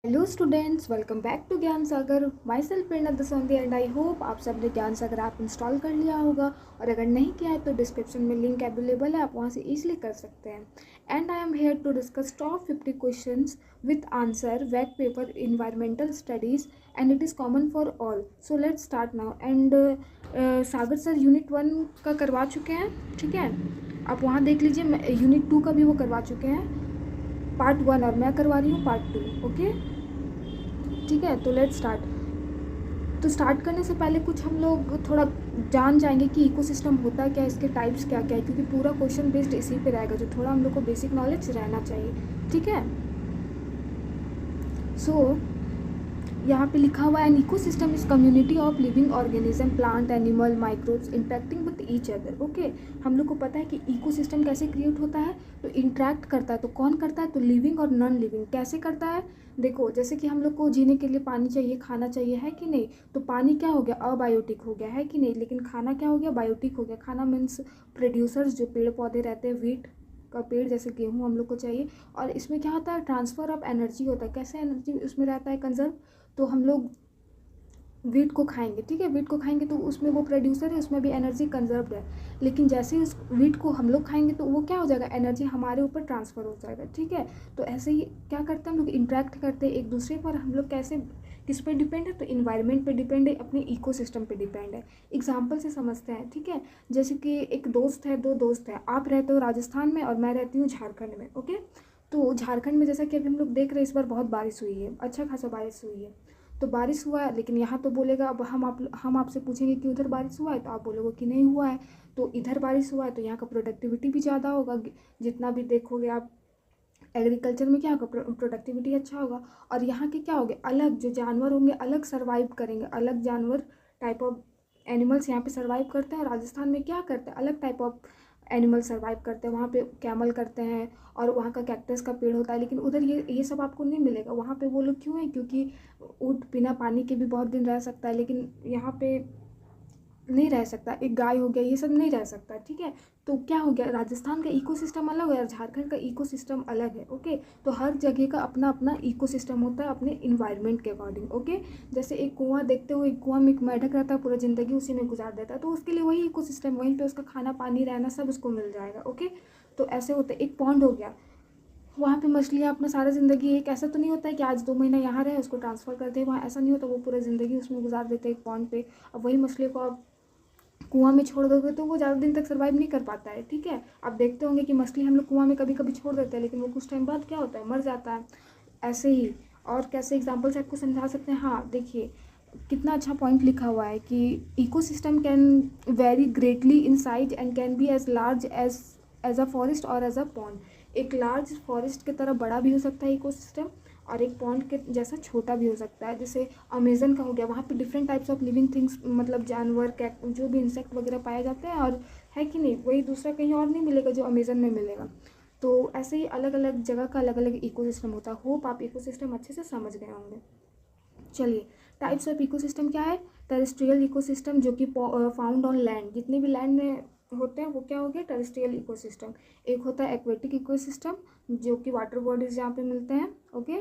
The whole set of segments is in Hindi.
Hello students, welcome back to Gyan Sagar. Myself Prerna Dasaundhi and I hope आप सब ने ज्ञान सागर ऐप इंस्टॉल कर लिया होगा, और अगर नहीं किया है तो डिस्क्रिप्शन में लिंक अवेलेबल है, आप वहां से इजीली कर सकते हैं। And I am here to discuss top 50 questions with answer back paper environmental studies and it is common for all. So let's start now. And Sagar sir unit 1 का करवा चुके हैं, ठीक है, आप वहाँ देख लीजिए। यूनिट 2 का भी वो करवा चुके हैं, पार्ट 1, और मैं करवा रही हूँ पार्ट 2। ओके, ठीक है, तो लेट्स स्टार्ट। तो स्टार्ट करने से पहले कुछ हम लोग थोड़ा जान जाएंगे कि इकोसिस्टम होता है क्या, इसके टाइप्स क्या क्या है, क्योंकि पूरा क्वेश्चन बेस्ड इसी पे रहेगा, जो थोड़ा हम लोग को बेसिक नॉलेज रहना चाहिए, ठीक है। सो यहाँ पे लिखा हुआ है, an ecosystem is community of living organism, plant, animal, microbes interacting with each other. Okay, हम लोग को पता है कि इकोसिस्टम कैसे क्रिएट होता है, तो इंटरेक्ट करता है। तो कौन करता है, तो लिविंग और नॉन लिविंग। कैसे करता है, देखो, जैसे कि हम लोग को जीने के लिए पानी चाहिए, खाना चाहिए, है कि नहीं। तो पानी क्या हो गया, अबायोटिक हो गया, है कि नहीं। लेकिन खाना क्या हो गया, बायोटिक हो गया। खाना मीन्स प्रोड्यूसर्स, जो पेड़ पौधे रहते हैं, वीट का पेड़, जैसे गेहूँ हम लोग को चाहिए। और इसमें क्या होता है, ट्रांसफ़र ऑफ एनर्जी होता है। कैसे एनर्जी उसमें रहता है, कंजर्व। तो हम लोग वीट को खाएंगे, ठीक है, वीट को खाएंगे तो उसमें वो प्रोड्यूसर है, उसमें भी एनर्जी कंजर्व्ड है। लेकिन जैसे ही उस वीट को हम लोग खाएंगे तो वो क्या हो जाएगा, एनर्जी हमारे ऊपर ट्रांसफ़र हो जाएगा, ठीक है। तो ऐसे ही क्या करते हैं हम लोग, इंटरेक्ट करते हैं एक दूसरे पर। हम लोग कैसे, किस पे डिपेंड है, तो इन्वायरमेंट पे डिपेंड है, अपने इकोसिस्टम पे डिपेंड है। एग्जाम्पल से समझते हैं, ठीक है। जैसे कि एक दोस्त है, दो दोस्त हैं, आप रहते हो राजस्थान में और मैं रहती हूँ झारखंड में। ओके, तो झारखंड में जैसा कि अभी हम लोग देख रहे हैं, इस बार बहुत बारिश हुई है, अच्छा खासा बारिश हुई है। तो बारिश हुआ है, लेकिन यहाँ तो बोलेगा, अब हम आपसे पूछेंगे कि उधर बारिश हुआ है, तो आप बोलोगे कि नहीं हुआ है। तो इधर बारिश हुआ है तो यहाँ का प्रोडक्टिविटी भी ज़्यादा होगा, जितना भी देखोगे आप एग्रीकल्चर में क्या होगा, प्रोडक्टिविटी अच्छा होगा। और यहाँ के क्या होंगे, अलग जो जानवर होंगे अलग सर्वाइव करेंगे, अलग जानवर, टाइप ऑफ एनिमल्स यहाँ पे सर्वाइव करते हैं। और राजस्थान में क्या करते हैं, अलग टाइप ऑफ एनिमल सर्वाइव करते हैं। वहाँ पे कैमल करते हैं और वहाँ का कैक्टस का पेड़ होता है, लेकिन उधर ये सब आपको नहीं मिलेगा। वहाँ पे वो लोग क्यों है, क्योंकि ऊँट बिना पानी के भी बहुत दिन रह सकता है, लेकिन यहाँ पे नहीं रह सकता। एक गाय हो गया, ये सब नहीं रह सकता, ठीक है। तो क्या हो गया, राजस्थान का इकोसिस्टम अलग है और झारखंड का इकोसिस्टम अलग है। ओके, तो हर जगह का अपना अपना इकोसिस्टम होता है, अपने इन्वायरमेंट के अकॉर्डिंग। ओके, जैसे एक कुआं देखते हो, एक कुआं में एक मेंढक रहता है, पूरा ज़िंदगी उसी में गुजार देता है, तो उसके लिए वही इकोसिस्टम, वहीं पर उसका खाना पानी रहना सब उसको मिल जाएगा। ओके, तो ऐसे होते। एक पॉन्ड हो गया, वहाँ पे मछलियाँ अपना सारा ज़िंदगी, एक ऐसा तो नहीं होता है कि आज 2 महीना यहाँ रहे उसको ट्रांसफ़र करते हैं वहाँ, ऐसा नहीं होता। वो पूरा ज़िंदगी उसमें गुजार देते हैं एक पॉन्ड पे। अब वही मछली को आप कुआं में छोड़ दोगे तो वो ज़्यादा दिन तक सर्वाइव नहीं कर पाता है, ठीक है। आप देखते होंगे कि मछली हम लोग कुआं में कभी कभी छोड़ देते हैं, लेकिन वो कुछ टाइम बाद क्या होता है, मर जाता है। ऐसे ही और कैसे एग्जाम्पल से आपको समझा सकते हैं। हाँ देखिए, कितना अच्छा पॉइंट लिखा हुआ है कि ecosystem can very greatly in size and can be as large as a forest और एज अ पॉन्ड। एक लार्ज फॉरेस्ट की तरह बड़ा भी हो सकता है इकोसिस्टम, और एक पॉन्ड के जैसा छोटा भी हो सकता है। जैसे अमेजन का हो गया, वहाँ पे different types of living things, मतलब जानवर, जो भी इंसेक्ट वगैरह पाए जाते हैं, और है कि नहीं, वही दूसरा कहीं और नहीं मिलेगा जो अमेजन में मिलेगा। तो ऐसे ही अलग अलग जगह का अलग अलग इकोसिस्टम होता है। होप आप इकोसिस्टम अच्छे से समझ गए होंगे। चलिए, टाइप्स ऑफ इकोसिस्टम क्या है। टेरेस्ट्रियल इकोसिस्टम, जो कि फाउंड ऑन लैंड, जितने भी लैंड में होते हैं वो क्या हो गया, टेरेस्ट्रियल इकोसिस्टम। एक होता है एक्वेटिक इकोसिस्टम, जो कि वाटर बॉडीज जहाँ पे मिलते हैं। ओके,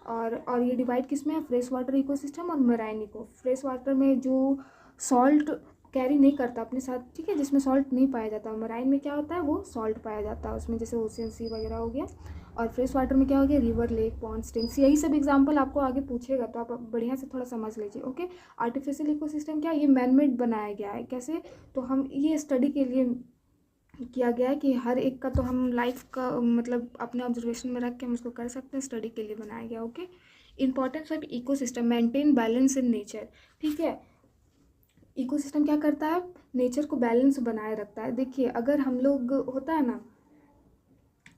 और ये डिवाइड किस में है, फ्रेश वाटर इकोसिस्टम और मेराइन इको। फ्रेश वाटर में जो सॉल्ट कैरी नहीं करता अपने साथ, ठीक है, जिसमें सॉल्ट नहीं पाया जाता। मराइन में क्या होता है, वो सॉल्ट पाया जाता है उसमें, जैसे ओशियन सी वगैरह हो गया। और फ्रेश वाटर में क्या हो गया, रिवर, लेक, पॉन्ड, स्ट्रीम्स, यही सब एग्जांपल आपको आगे पूछेगा, तो आप बढ़िया से थोड़ा समझ लीजिए। ओके, आर्टिफिशियल इकोसिस्टम क्या, ये मैन मेड बनाया गया है। कैसे, तो हम ये स्टडी के लिए किया गया है कि हर एक का तो हम लाइफ का मतलब अपने ऑब्जर्वेशन में रख के हम उसको कर सकते हैं, स्टडी के लिए बनाया गया। Okay, importance of ecosystem, maintain balance in nature, ठीक है। इकोसिस्टम क्या करता है, नेचर को बैलेंस बनाए रखता है। देखिए, अगर हम लोग होता है ना,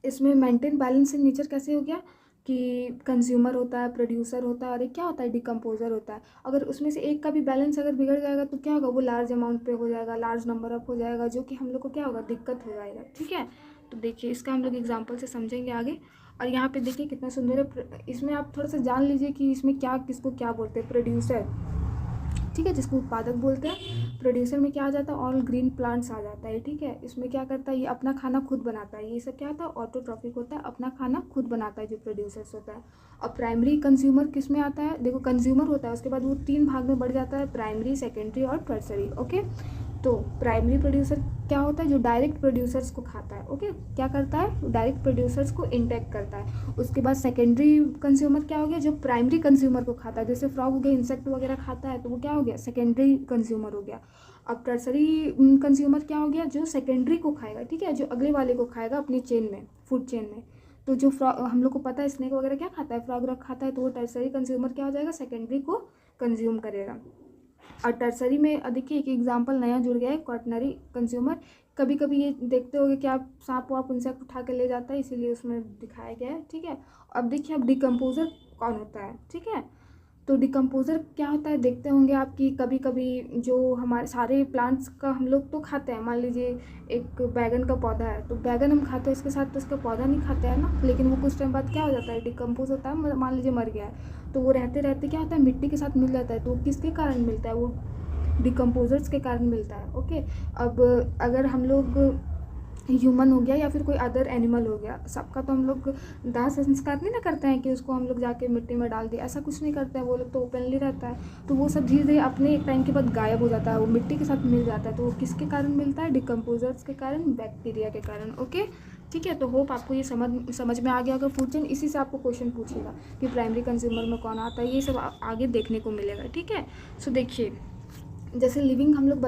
इसमें मेंटेन बैलेंस इन नेचर कैसे हो गया कि कंज्यूमर होता है, प्रोड्यूसर होता है, और एक क्या होता है, डिकम्पोजर होता है। अगर उसमें से एक का भी बैलेंस अगर बिगड़ जाएगा तो क्या होगा, वो लार्ज अमाउंट पे हो जाएगा, लार्ज नंबर ऑफ हो जाएगा, जो कि हम लोग को क्या होगा, दिक्कत हो जाएगा, ठीक है। तो देखिए, इसका हम लोग एग्जाम्पल से समझेंगे आगे। और यहाँ पे देखिए कितना सुंदर है, इसमें आप थोड़ा सा जान लीजिए कि इसमें क्या, किसको क्या बोलते हैं, प्रोड्यूसर, ठीक है, जिसको उत्पादक बोलते हैं। प्रोड्यूसर में क्या आ जाता है, ऑल ग्रीन प्लांट्स आ जाता है, ठीक है। इसमें क्या करता है, ये अपना खाना खुद बनाता है, ये सब क्या होता है, ऑटोट्रॉफिक होता है, अपना खाना खुद बनाता है जो प्रोड्यूसर्स होता है। अब प्राइमरी कंज्यूमर किस में आता है, देखो कंज्यूमर होता है, उसके बाद वो 3 भाग में बढ़ जाता है, प्राइमरी, सेकेंडरी और टर्सरी, ओके। तो प्राइमरी प्रोड्यूसर क्या होता है, जो डायरेक्ट प्रोड्यूसर्स को खाता है, ओके, क्या करता है, डायरेक्ट प्रोड्यूसर्स को इंटेक्ट करता है। उसके बाद सेकेंडरी कंज्यूमर क्या हो गया, जो प्राइमरी कंज्यूमर को खाता है, जैसे फ्रॉग हो गया, इंसेक्ट वगैरह खाता है, तो वो क्या हो गया, सेकेंडरी कंज्यूमर हो गया। अब टर्सरी कंज्यूमर क्या हो गया, जो सेकेंडरी को खाएगा, ठीक है, जो अगले वाले को खाएगा अपनी चेन में, फूड चेन में। तो जो फ्रॉग, हम लोग को पता है स्नेक वगैरह क्या खाता है, फ्रॉग रख खाता है, तो वो टर्सरी कंज्यूमर क्या हो जाएगा, सेकेंडरी को कंज्यूम करेगा। और टर्सरी में देखिए एक एग्जांपल नया जुड़ गया है, क्वाटनरी कंज्यूमर। कभी कभी ये देखते होगे कि आप सांप वाप इंसेक्ट उठा के ले जाता है, इसीलिए उसमें दिखाया गया है, ठीक है। अब देखिए अब डिकम्पोजर कौन होता है, ठीक है। तो डिकम्पोजर क्या होता है, देखते होंगे आप कि कभी कभी जो हमारे सारे प्लांट्स का हम लोग तो खाते हैं, मान लीजिए एक बैगन का पौधा है, तो बैगन हम खाते हैं, इसके साथ तो उसका पौधा नहीं खाते हैं ना, लेकिन वो कुछ टाइम बाद क्या हो जाता है, डिकम्पोज होता है, मान लीजिए मर गया है, तो वो रहते रहते क्या होता है, मिट्टी के साथ मिल जाता है। तो किसके कारण मिलता है, वो डिकम्पोजर्स के कारण मिलता है, ओके। अब अगर हम लोग ह्यूमन हो गया या फिर कोई अदर एनिमल हो गया, सबका तो हम लोग दाह संस्कार नहीं ना करते हैं कि उसको हम लोग जाके मिट्टी में डाल दिए, ऐसा कुछ नहीं करते हैं, वो लोग तो ओपनली रहता है। तो वो सब धीरे धीरे अपने एक टाइम के बाद गायब हो जाता है, वो मिट्टी के साथ मिल जाता है। तो वो किसके कारण मिलता है, डिकम्पोजर्स के कारण, बैक्टीरिया के कारण, ओके, ठीक है। तो होप आपको ये समझ में आ गया होगा फूड चेन। इसी से आपको क्वेश्चन पूछेगा कि प्राइमरी कंज्यूमर में कौन आता है, ये सब आगे देखने को मिलेगा, ठीक है। सो देखिए जैसे लिविंग हम लोग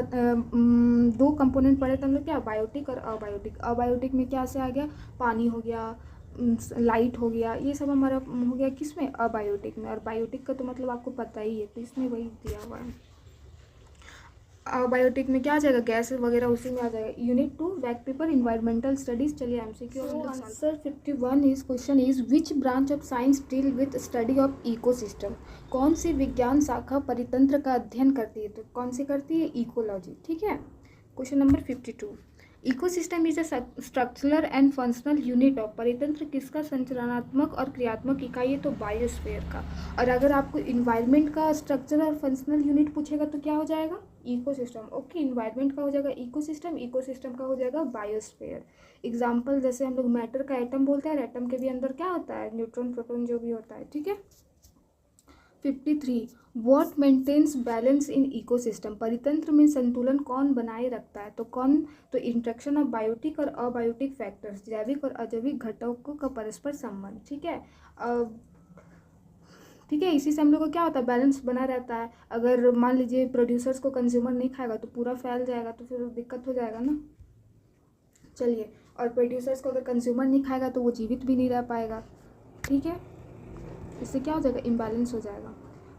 2 कंपोनेंट पढ़े थे हम लोग, क्या, बायोटिक और अबायोटिक। अबायोटिक में क्या से आ गया, पानी हो गया, लाइट हो गया, ये सब हमारा हो गया किस में, अबायोटिक में। और बायोटिक का तो मतलब आपको पता ही है, तो इसमें वही दिया हुआ है। बायोटिक में क्या आ जाएगा, गैस वगैरह उसी में आ जाएगा। Unit 2 back paper environmental studies. चलिए MCQ answer 51 is question is which branch of science deal with study of ecosystem. कौन सी विज्ञान शाखा परितंत्र का अध्ययन करती है, तो कौन सी करती है, इकोलॉजी, ठीक है। Question number 52 ecosystem is a structural and functional unit of. परितंत्र किसका संरचनात्मक और क्रियात्मक इकाई है, तो बायोस्फीयर का। और अगर आपको इन्वायरमेंट का स्ट्रक्चरल और फंक्शनल यूनिट पूछेगा तो क्या हो जाएगा, इकोसिस्टम, ओके। इन्वायरमेंट का हो जाएगा इकोसिस्टम, इकोसिस्टम का हो जाएगा बायोस्फीयर। एग्जाम्पल जैसे हम लोग मैटर का एटम बोलते हैं, एटम के भी अंदर क्या होता है, न्यूट्रॉन प्रोटॉन जो भी होता है, ठीक है। 53 what maintains balance in ecosystem. परितंत्र में संतुलन कौन बनाए रखता है, तो कौन, तो इंट्रैक्शन ऑफ बायोटिक और अबायोटिक फैक्टर्स, जैविक और अजैविक घटकों का परस्पर संबंध, ठीक है। ठीक है, इसी से हम लोग को क्या होता है, बैलेंस बना रहता है। अगर मान लीजिए प्रोड्यूसर्स को कंज्यूमर नहीं खाएगा तो पूरा फैल जाएगा, तो फिर दिक्कत हो जाएगा ना। चलिए, और प्रोड्यूसर्स को अगर कंज्यूमर नहीं खाएगा तो वो जीवित भी नहीं रह पाएगा, ठीक है। इससे क्या हो जाएगा, इम्बैलेंस हो जाएगा।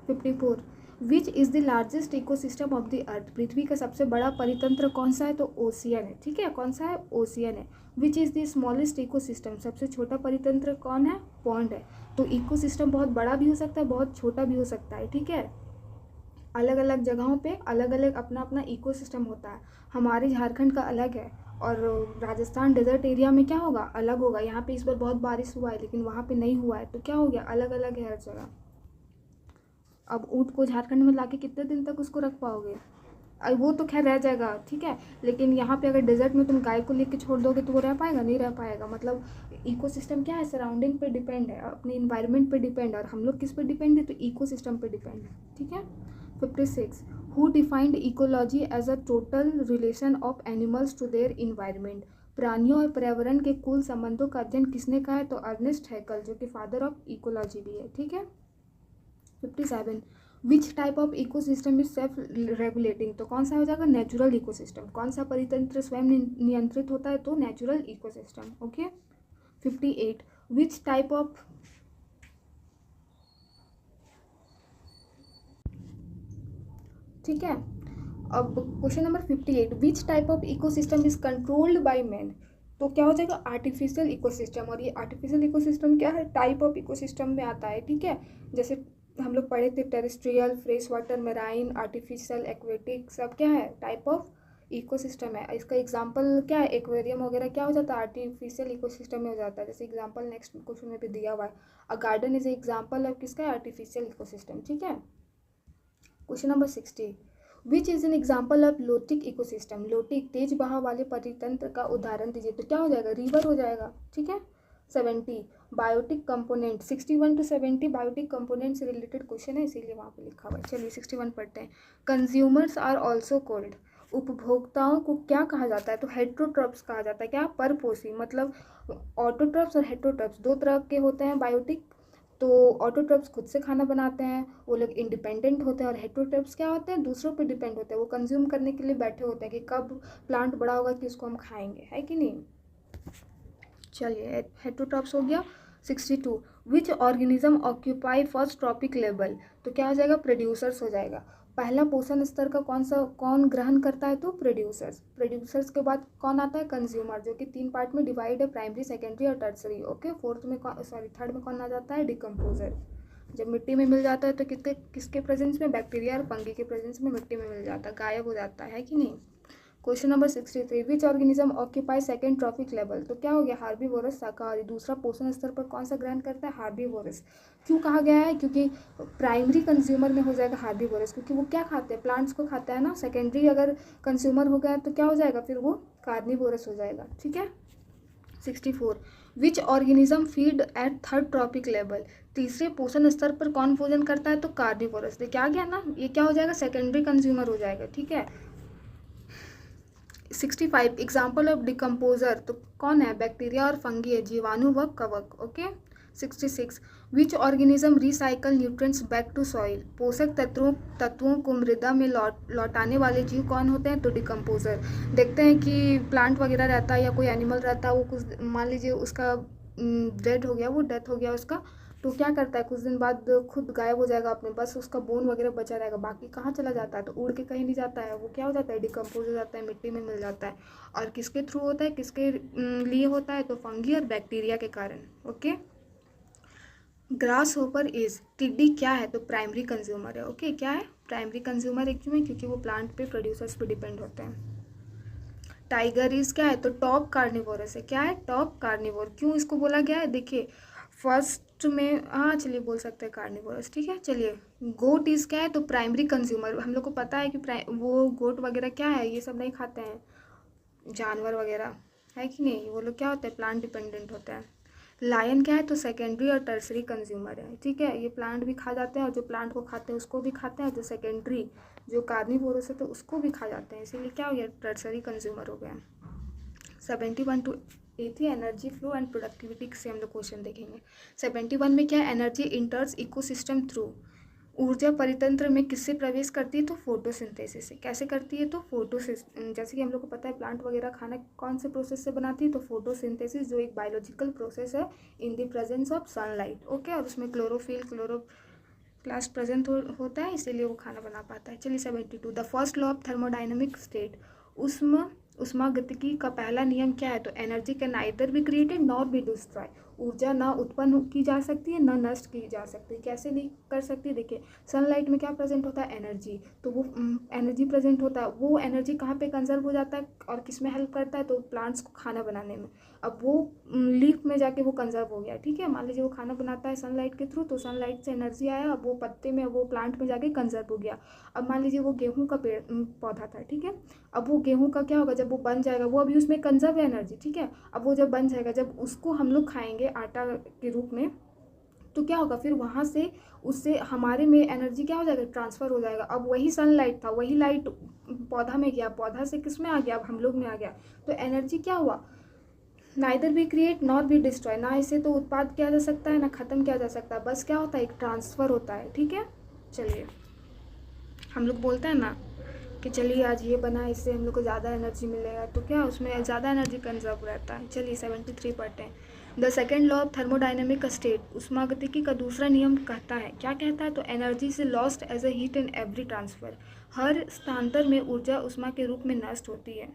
54 which is the largest ecosystem of the earth. पृथ्वी का सबसे बड़ा परितंत्र कौन सा है, तो ओशियन है, ठीक है। कौन सा है, ओशियन है। विच इज़ द स्मॉलेस्ट इकोसिस्टम। सबसे छोटा परितंत्र कौन है, पॉन्ड है। तो इकोसिस्टम बहुत बड़ा भी हो सकता है, बहुत छोटा भी हो सकता है, ठीक है। अलग अलग जगहों पे अलग अलग अपना अपना इकोसिस्टम होता है। हमारे झारखंड का अलग है, और राजस्थान डेजर्ट एरिया में क्या होगा, अलग होगा। यहाँ पे इस बार बहुत बारिश हुआ है लेकिन वहाँ पे नहीं हुआ है, तो क्या हो गया, अलग अलग है हर जगह। अब ऊँट को झारखंड में लाके कितने दिन तक उसको रख पाओगे, वो तो खैर रह जाएगा, ठीक है। लेकिन यहाँ पे अगर डेजर्ट में तुम गाय को लेके छोड़ दोगे तो वो रह पाएगा, नहीं रह पाएगा। मतलब इकोसिस्टम क्या है, सराउंडिंग पे डिपेंड है, अपने इन्वायरमेंट पे डिपेंड है। और हम लोग किस पे डिपेंड है, तो इकोसिस्टम पे डिपेंड है, ठीक है। 56 who defined ecology as a total relation of animals to their environment. प्राणियों और पर्यावरण के कुल संबंधों का अध्ययन किसने कहा है, तो अर्नेस्ट हैकल, जो कि फादर ऑफ इकोलॉजी भी है, ठीक है। 57 which type of ecosystem is self regulating. तो कौन सा हो जाएगा, नेचुरल इकोसिस्टम। कौन सा परितंत्र स्वयं नियंत्रित होता है, तो natural ecosystem, okay. 58 which type of, ठीक है। अब question number 58 which type of ecosystem is controlled by man. तो क्या हो जाएगा, आर्टिफिशियल इकोसिस्टम। और ये आर्टिफिशियल इकोसिस्टम क्या है, टाइप ऑफ इकोसिस्टम में आता है, ठीक है। जैसे हम लोग पढ़े थे terrestrial, fresh water, marine, artificial, aquatic, सब क्या है, टाइप ऑफ इकोसिस्टम है। इसका एग्जांपल क्या है, एक्वेरियम वगैरह क्या हो जाता है, आर्टिफिशियल इकोसिस्टम में हो जाता है। जैसे एग्जांपल नेक्स्ट क्वेश्चन में भी दिया हुआ है, a garden is example of किसका, आर्टिफिशियल इकोसिस्टम, ठीक है। Question number 60 which is an example of lotic ecosystem. Lotic तेज बहाव वाले परितंत्र का उदाहरण दीजिए। तो क्या हो जाएगा, रिवर हो जाएगा, ठीक है। 70 biotic component, 61 to 70 biotic component से रिलेटेड क्वेश्चन है, इसीलिए वहाँ पे लिखा हुआ है। चलिए 61 पढ़ते हैं। कंज्यूमर्स आर ऑल्सो कॉल्ड, उपभोक्ताओं को क्या कहा जाता है, तो हेट्रोट्रॉप्स कहा जाता है। क्या, परपोषी, मतलब ऑटोट्रॉप्स और हेट्रोट्रॉप्स दो तरह के होते हैं बायोटिक। तो ऑटोट्रॉप्स खुद से खाना बनाते हैं, वो लोग इंडिपेंडेंट होते हैं, और हेट्रोट्रॉप्स क्या होते हैं, दूसरों पे डिपेंड होते हैं, वो कंज्यूम करने के लिए बैठे होते हैं कि कब प्लांट बड़ा होगा कि उसको हम खाएंगे, है कि नहीं। चलिए हेट्रोट्रॉप्स हो गया। 62 which organism occupy first trophic level, तो क्या हो जाएगा, प्रोड्यूसर्स हो जाएगा। पहला पोषण स्तर का कौन ग्रहण करता है, तो प्रोड्यूसर्स। प्रोड्यूसर्स के बाद कौन आता है, कंज्यूमर, जो कि 3 पार्ट में डिवाइड है, प्राइमरी, सेकेंडरी और टर्सरी। ओके, थर्ड में कौन आ जाता है, डिकम्पोजर। जब मिट्टी में मिल जाता है तो किसके प्रेजेंस में, बैक्टीरिया और फंगी के प्रेजेंस में मिट्टी में मिल जाता है, गायब हो जाता है कि नहीं। Question number 63 which organism occupy second trophic level, तो क्या हो गया, हार्बीवोरस, शाकाहारी। दूसरा पोषण स्तर पर कौन सा ग्रहण करता है, हार्बीवोरस। क्यों कहा गया है, क्योंकि प्राइमरी कंज्यूमर में हो जाएगा हार्बीवोरस, क्योंकि वो क्या खाते हैं, प्लांट्स को खाता है ना। सेकेंडरी अगर कंज्यूमर हो गया तो क्या हो जाएगा, फिर वो कार्निवोरस हो जाएगा, ठीक है। 64 which organism feed at third trophic level, तीसरे पोषण स्तर पर कौन भोजन करता है, तो कार्निवोरस। देखिए आ गया ना, ये क्या हो जाएगा, सेकेंडरी कंज्यूमर हो जाएगा, ठीक है। 65 एग्जाम्पल ऑफ डिकम्पोजर, तो कौन है, बैक्टीरिया और फंगी है, जीवाणु व कवक। Okay. 66 which organism recycle nutrients back to soil, पोषक तत्वों को मृदा में लौटाने वाले जीव कौन होते हैं, तो डिकम्पोजर। देखते हैं कि प्लांट वगैरह रहता है या कोई एनिमल रहता है, वो कुछ मान लीजिए उसका डेड हो गया, वो डेथ हो गया उसका, तो क्या करता है, कुछ दिन बाद खुद गायब हो जाएगा अपने, बस उसका बोन वगैरह बचा रहेगा, बाकी कहाँ चला जाता है, तो उड़ के कहीं नहीं जाता है, वो क्या हो जाता है, डिकम्पोज हो जाता है, मिट्टी में मिल जाता है। और किसके थ्रू होता है, किसके लिए होता है, तो फंगी और बैक्टीरिया के कारण। ओके। ग्रास होपर इज, टिड्डी क्या है, तो प्राइमरी कंज्यूमर है। ओके, क्या है, प्राइमरी कंज्यूमर है, क्यों, क्योंकि वो प्लांट पे, प्रोड्यूसर्स पे डिपेंड होते हैं। टाइगर इज क्या है, तो टॉप कार्निवोरस है। क्या है, टॉप कार्निवोर। क्यों इसको बोला गया है, देखिए फर्स्ट में, हाँ चलिए बोल सकते हैं कार्निवोरस, ठीक है। चलिए गोट इज क्या है, तो प्राइमरी कंज्यूमर। हम लोग को पता है कि वो गोट वगैरह क्या है, ये सब नहीं खाते हैं, जानवर वगैरह, है कि नहीं, वो लोग क्या होते हैं, प्लांट डिपेंडेंट होते हैं। लायन क्या है, तो सेकेंडरी और टर्सरी कंज्यूमर है, ठीक है। ये प्लांट भी खा जाते हैं, और जो प्लांट को खाते हैं उसको भी खाते हैं, जो सेकेंडरी जो कार्निवोरस है तो उसको भी खा जाते हैं, इसीलिए क्या हो गया, टर्सरी कंज्यूमर हो गया। 71 to 80 energy flow and productivity से हम लोग क्वेश्चन देखेंगे। 71 में क्या है, एनर्जी इंटर्स इकोसिस्टम थ्रू, ऊर्जा परितंत्र में किससे प्रवेश करती है, तो फोटोसिंथेसिस से। कैसे करती है, तो जैसे कि हम लोग को पता है प्लांट वगैरह खाना कौन से प्रोसेस से बनाती है, तो फोटोसिंथेसिस, जो एक बायोलॉजिकल प्रोसेस है in the presence of sunlight. Okay, और उसमें क्लोरोफिल क्लोरोप्लास्ट प्रेजेंट होता है, इसीलिए वो खाना बना पाता है। चलिए 72 the first law of thermodynamic state, उष्मागतिकी का पहला नियम क्या है, तो energy can neither be created nor be destroy, ऊर्जा ना उत्पन्न की जा सकती है ना नष्ट की जा सकती है। कैसे नहीं कर सकती, देखिए सनलाइट में क्या प्रेजेंट होता है, एनर्जी, तो वो एनर्जी प्रेजेंट होता है, वो एनर्जी कहाँ पे कंजर्व हो जाता है और किस में हेल्प करता है, तो प्लांट्स को खाना बनाने में। अब वो लीफ में जाके वो कंजर्व हो गया, ठीक है। मान लीजिए वो खाना बनाता है सनलाइट के थ्रू, तो सनलाइट से एनर्जी आया, अब वो पत्ते में, वो प्लांट में जाके कंजर्व हो गया। अब मान लीजिए वो गेहूँ का पेड़ पौधा था, ठीक है। अब वो गेहूँ का क्या होगा, जब वो बन जाएगा, वो अभी उसमें कंजर्व है एनर्जी, ठीक है। अब वो जब बन जाएगा, जब उसको हम लोग खाएंगे आटा के रूप में, तो क्या होगा, फिर वहाँ से उससे हमारे में एनर्जी क्या हो जाएगा, ट्रांसफ़र हो जाएगा। अब वही सनलाइट था, वही लाइट पौधा में गया, पौधा से किस में आ गया, अब हम लोग में आ गया, तो एनर्जी क्या हुआ, neither be create not be destroy, ना इसे तो उत्पाद किया जा सकता है ना ख़त्म किया जा सकता है, बस क्या होता है, एक ट्रांसफ़र होता है, ठीक है। चलिए हम लोग बोलते हैं ना कि चलिए आज ये बना, इससे हम लोग को ज़्यादा एनर्जी मिलेगा, तो क्या उसमें ज़्यादा एनर्जी कंजर्व रहता है। चलिए 73 पढ़ते हैं। The second law of thermodynamic state, उष्मागतिकी का दूसरा नियम कहता है, क्या कहता है, तो एनर्जी से lost as a heat in every transfer, हर स्थानांतर में ऊर्जा उष्मा के रूप में नष्ट होती है।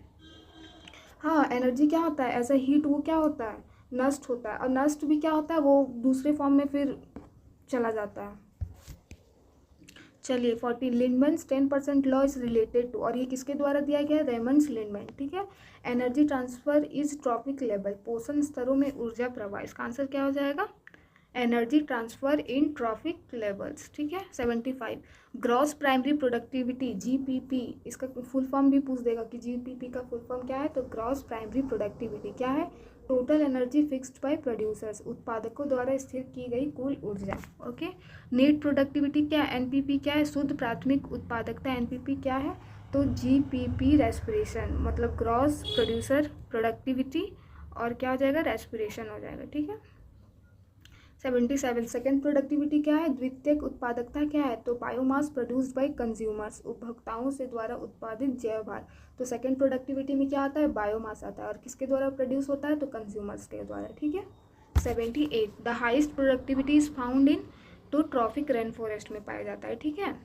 हाँ, एनर्जी क्या होता है, एज अ हीट वो क्या होता है, नष्ट होता है, और नष्ट भी क्या होता है, वो दूसरे फॉर्म में फिर चला जाता है। चलिए 40 लिंडमैन्स 10% लॉ इज रिलेटेड टू, और ये किसके द्वारा दिया गया है, रेमंड्स लिंडमैन, ठीक है। Energy transfer is trophic level, पोषण स्तरों में ऊर्जा प्रवाह, इसका आंसर क्या हो जाएगा, एनर्जी ट्रांसफर इन ट्रॉफिक लेवल्स, ठीक है। 75 ग्रॉस प्राइमरी प्रोडक्टिविटी जीपीपी, इसका फुल फॉर्म भी पूछ देगा कि जीपीपी का फुल फॉर्म क्या है, तो ग्रॉस प्राइमरी प्रोडक्टिविटी क्या है, total energy fixed by producers, उत्पादकों द्वारा स्थिर की गई कुल ऊर्जा, ओके। नेट प्रोडक्टिविटी क्या है, एनपीपी क्या है, शुद्ध प्राथमिक उत्पादकता, एनपीपी क्या है, तो जीपीपी रेस्पिरेशन, मतलब ग्रॉस प्रोड्यूसर प्रोडक्टिविटी और क्या हो जाएगा, रेस्पिरेशन हो जाएगा, ठीक है। 77 सेकेंड प्रोडक्टिविटी क्या है, द्वितीयक उत्पादकता क्या है, तो बायोमास प्रोड्यूस्ड बाय कंज्यूमर्स, उपभोक्ताओं से द्वारा उत्पादित जैव भार, तो सेकेंड प्रोडक्टिविटी में क्या आता है, बायोमास आता है, और किसके द्वारा प्रोड्यूस होता है, तो कंज्यूमर्स के द्वारा, ठीक है। 78 the highest productivity is found in, तो ट्रॉपिक रेन फॉरेस्ट में पाया जाता है, ठीक है।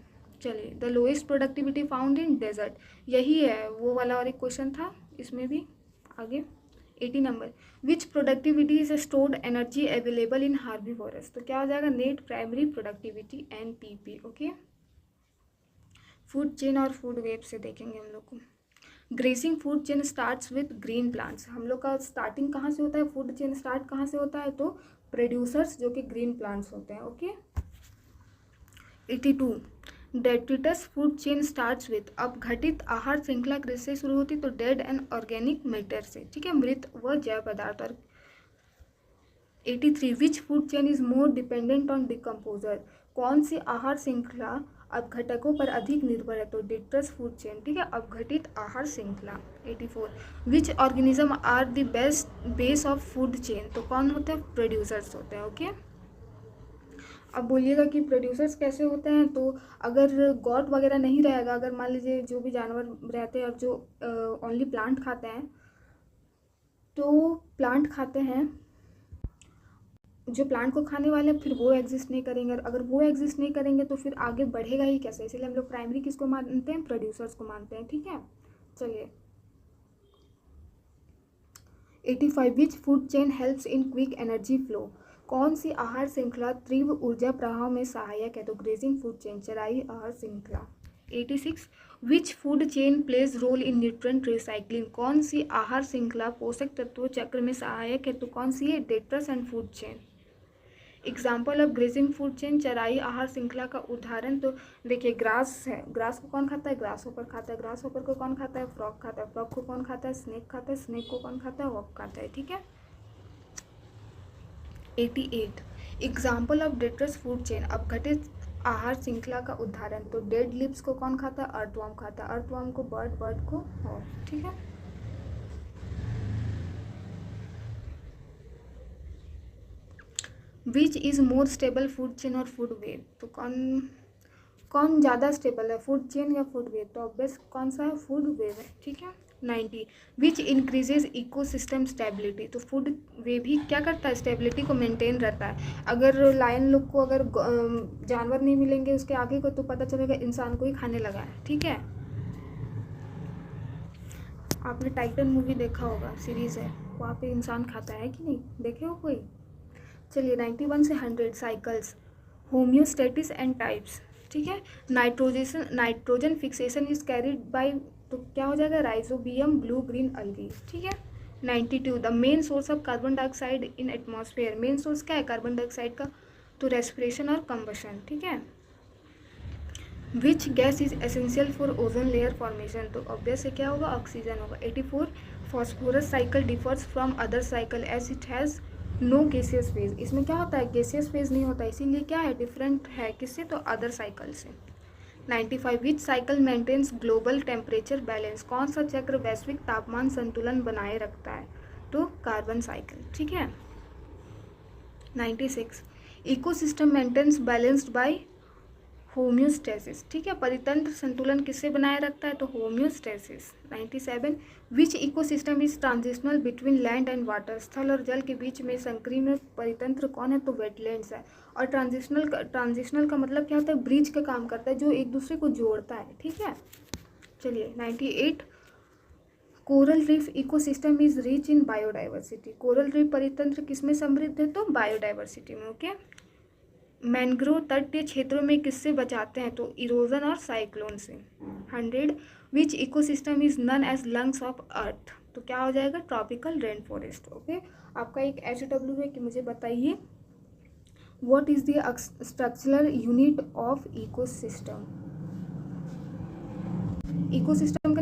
चलिए, the lowest productivity found in desert, यही है वो वाला और एक क्वेश्चन था इसमें भी आगे। 80 number which productivity is stored energy available in herbivores, तो क्या हो जाएगा, net primary productivity NPP, okay. Food chain और फूड वेब से देखेंगे हम लोग को। Gracing food chain starts with green plants, हम लोग का स्टार्टिंग कहाँ से होता है, फूड चेन स्टार्ट कहाँ से होता है, तो प्रोड्यूसर्स जो कि ग्रीन प्लांट्स होते हैं, okay. 82 detritus food chain starts with, अब घटित आहार श्रृंखला किससे शुरू होती, तो डेड एंड ऑर्गेनिक मैटर से, ठीक है, मृत व जैव पदार्थ। और 83 विच food chain is more dependent on decomposer, कौन सी आहार श्रृंखला अपघटकों पर अधिक निर्भर है, तो डिट्रस फूड चेन, ठीक है, अपघटित आहार श्रृंखला। 84 which organism are the best base of food chain, तो कौन होते हैं, प्रोड्यूसर्स होते हैं, ओके। अब बोलिएगा कि प्रोड्यूसर्स कैसे होते हैं, तो अगर गॉड वगैरह नहीं रहेगा, अगर मान लीजिए जो भी जानवर रहते हैं और जो ओनली प्लांट खाते हैं, तो प्लांट खाते हैं, जो प्लांट को खाने वाले हैं, फिर वो एग्जिस्ट नहीं करेंगे, और अगर वो एग्जिस्ट नहीं करेंगे तो फिर आगे बढ़ेगा ही कैसे, इसलिए हम लोग प्राइमरी किसको मानते हैं, प्रोड्यूसर्स को मानते हैं, ठीक है। चलिए, 85 विच food chain helps in quick energy flow, कौन सी आहार श्रृंखला तीव्र ऊर्जा प्रवाह में सहायक है, तो ग्रेजिंग फूड चेन, चराई आहार श्रृंखला। 86 which food chain plays role in nutrient recycling, कौन सी आहार श्रृंखला पोषक तत्वों चक्र में सहायक है, तो कौन सी है, detritus and food chain. Example of grazing food chain, चराई आहार श्रृंखला का उदाहरण, तो देखिए ग्रास है, ग्रास को कौन खाता है, ग्रास होपर खाता है, ग्रास होपर को कौन खाता है, फ्रॉग खाता है, फ्रॉग को कौन खाता है, स्नेक खाता है, स्नेक को कौन खाता है, हॉक खाता है, ठीक है। 88 example of detritus food chain, अपघटित आहार श्रृंखला का उदाहरण, तो डेड लिप्स को कौन खाता है, अर्थवर्म खाता है, अर्थवर्म को बर्ड, बर्ड को हॉक, ठीक है। Which is more stable food chain और फूड वेब, तो कौन ज़्यादा स्टेबल है, फूड चेन या फूड वेब, तो ऑब्वियस कौन सा है, फूड वेब है, ठीक है। 90 विच इंक्रीजेज इकोसिस्टम स्टेबिलिटी, तो फूड वेब भी क्या करता है, स्टेबिलिटी को मेंटेन रहता है। अगर लायन लोग को अगर जानवर नहीं मिलेंगे उसके आगे को, तो पता चलेगा इंसान को ही खाने लगा है, ठीक है। आपने टाइटन मूवी देखा होगा, सीरीज़ है, वहाँ पे इंसान खाता है कि नहीं, देखे हो कोई। चलिए, 91 से 100 साइकिल्स, होम्योस्टेटिस एंड टाइप्स, ठीक है। Nitrogen fixation is carried by, तो क्या हो जाएगा, राइजोबियम ब्लू ग्रीन अलगी, ठीक है। 92 the main source of carbon dioxide in atmosphere, main source क्या है कार्बन डाइऑक्साइड का, तो रेस्पिरेशन और कंबशन, ठीक है। Which gas is essential for ozone layer formation, तो ऑब्वियस से क्या होगा, ऑक्सीजन होगा। 84 phosphorus cycle differs from other cycle as it has no gaseous phase, इसमें क्या होता है, गैसियस फेज नहीं होता, इसीलिए क्या है, डिफरेंट है, किससे, तो अदर साइकिल से। 95 which cycle maintains global temperature balance, कौन सा चक्र वैश्विक तापमान संतुलन बनाए रखता है, तो कार्बन साइकिल, ठीक है। 96 ecosystem maintains balanced by homeostasis, ठीक है, परितंत्र संतुलन किससे बनाए रखता है, तो homeostasis. 97 which ecosystem is transitional between land and water, स्थल और जल के बीच में संकीर्ण परितंत्र कौन है, तो वेटलैंड्स है। और ट्रांजिशनल का मतलब क्या होता है, ब्रिज का काम करता है, जो एक दूसरे को जोड़ता है, ठीक है। चलिए, 98 coral reef ecosystem is rich in biodiversity, coral reef परितंत्र किसमें समृद्ध है, तो बायोडाइवर्सिटी में, ओके। मैंग्रोव तटीय क्षेत्रों में किससे बचाते हैं, तो इरोजन और साइक्लोन से। 100 which ecosystem is known as lungs of earth, तो क्या हो जाएगा, ट्रॉपिकल रेन फॉरेस्ट, ओके। आपका एक HW है कि मुझे बताइए what is the structural unit of ecosystem? Ecosystem